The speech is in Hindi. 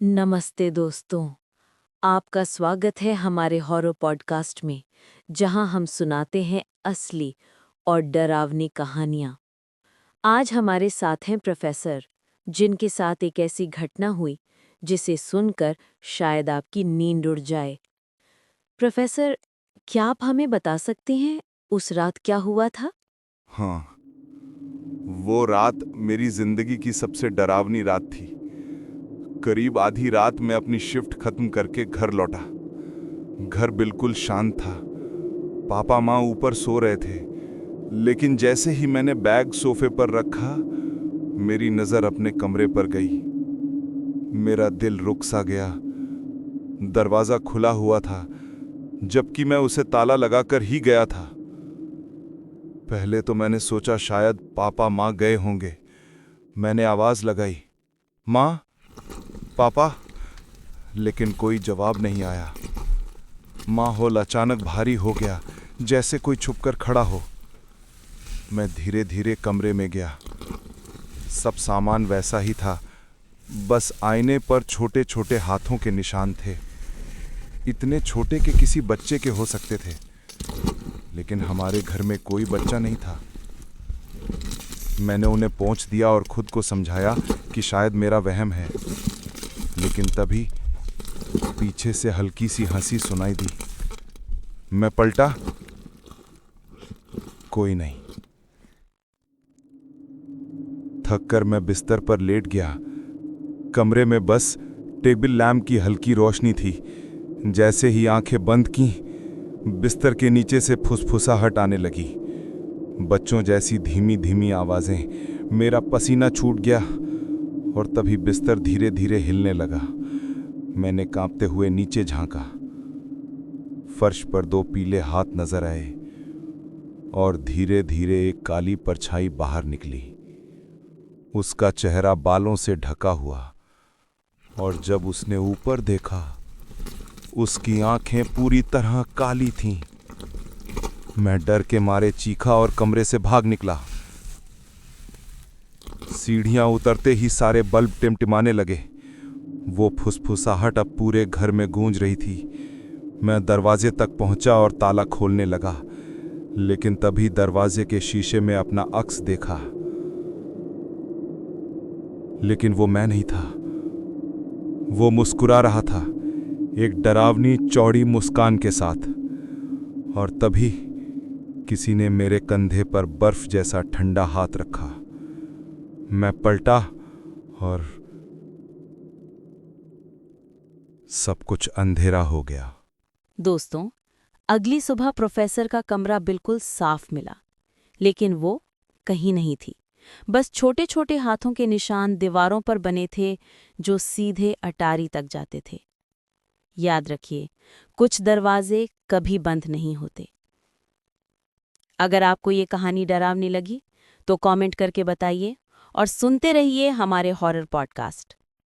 नमस्ते दोस्तों, आपका स्वागत है हमारे हॉरर पॉडकास्ट में, जहां हम सुनाते हैं असली और डरावनी कहानियां। आज हमारे साथ हैं प्रोफेसर, जिनके साथ एक ऐसी घटना हुई जिसे सुनकर शायद आपकी नींद उड़ जाए। प्रोफेसर, क्या आप हमें बता सकते हैं उस रात क्या हुआ था? हाँ, वो रात मेरी जिंदगी की सबसे डरावनी रात थी। करीब आधी रात मैं अपनी शिफ्ट खत्म करके घर लौटा। घर बिल्कुल शांत था। पापा माँ ऊपर सो रहे थे, लेकिन जैसे ही मैंने बैग सोफे पर रखा, मेरी नज़र अपने कमरे पर गई। मेरा दिल रुक सा गया। दरवाज़ा खुला हुआ था, जबकि मैं उसे ताला लगाकर ही गया था। पहले तो मैंने सोचा शायद पापा माँ गए होंगे। मैंने आवाज़ लगाई, माँ, पापा, लेकिन कोई जवाब नहीं आया। माहौल अचानक भारी हो गया, जैसे कोई छुपकर खड़ा हो। मैं धीरे धीरे कमरे में गया। सब सामान वैसा ही था, बस आईने पर छोटे छोटे हाथों के निशान थे। इतने छोटे कि किसी बच्चे के हो सकते थे, लेकिन हमारे घर में कोई बच्चा नहीं था। मैंने उन्हें पोंछ दिया और खुद को समझाया कि शायद मेरा वहम है, लेकिन तभी पीछे से हल्की सी हंसी सुनाई दी। मैं पलटा, कोई नहीं। थक कर मैं बिस्तर पर लेट गया। कमरे में बस टेबल लैंप की हल्की रोशनी थी। जैसे ही आंखें बंद की, बिस्तर के नीचे से फुसफुसाहट आने लगी, बच्चों जैसी धीमी धीमी आवाजें। मेरा पसीना छूट गया और तभी बिस्तर धीरे धीरे हिलने लगा। मैंने कांपते हुए नीचे झांका। फर्श पर दो पीले हाथ नजर आए और धीरे धीरे एक काली परछाई बाहर निकली। उसका चेहरा बालों से ढका हुआ, और जब उसने ऊपर देखा, उसकी आंखें पूरी तरह काली थीं। मैं डर के मारे चीखा और कमरे से भाग निकला। सीढ़ियां उतरते ही सारे बल्ब टिमटिमाने लगे। वो फुसफुसाहट अब पूरे घर में गूंज रही थी। मैं दरवाजे तक पहुंचा और ताला खोलने लगा, लेकिन तभी दरवाजे के शीशे में अपना अक्स देखा। लेकिन वो मैं नहीं था। वो मुस्कुरा रहा था, एक डरावनी चौड़ी मुस्कान के साथ। और तभी किसी ने मेरे कंधे पर बर्फ जैसा ठंडा हाथ रखा। मैं पलटा और सब कुछ अंधेरा हो गया। दोस्तों, अगली सुबह प्रोफेसर का कमरा बिल्कुल साफ मिला, लेकिन वो कहीं नहीं थी। बस छोटे छोटे हाथों के निशान दीवारों पर बने थे, जो सीधे अटारी तक जाते थे। याद रखिए, कुछ दरवाजे कभी बंद नहीं होते। अगर आपको ये कहानी डरावनी लगी तो कमेंट करके बताइए और सुनते रहिए हमारे हॉरर पॉडकास्ट।